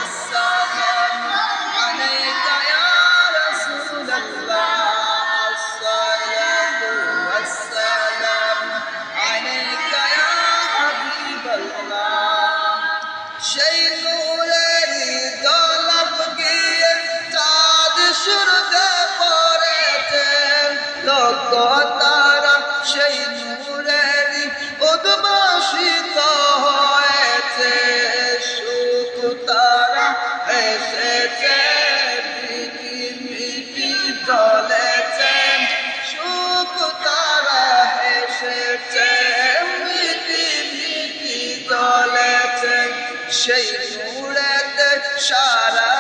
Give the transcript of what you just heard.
والسلام عليك يا رسول الله الصلاة والسلام عليك يا حبيب الله সেই নূরেরই দৌলত গিয়ে চাঁদ সূর্যে পড়েছে লক্ষ তারা সেই নূরেরই উদ্ভাসিত হয়েছে সুখ তারা এসেছে পৃথিবীটি জ্বলেছে সুখ তারা এসেছে পৃথিবীটি জ্বলেছে সেই নূরেতে সারা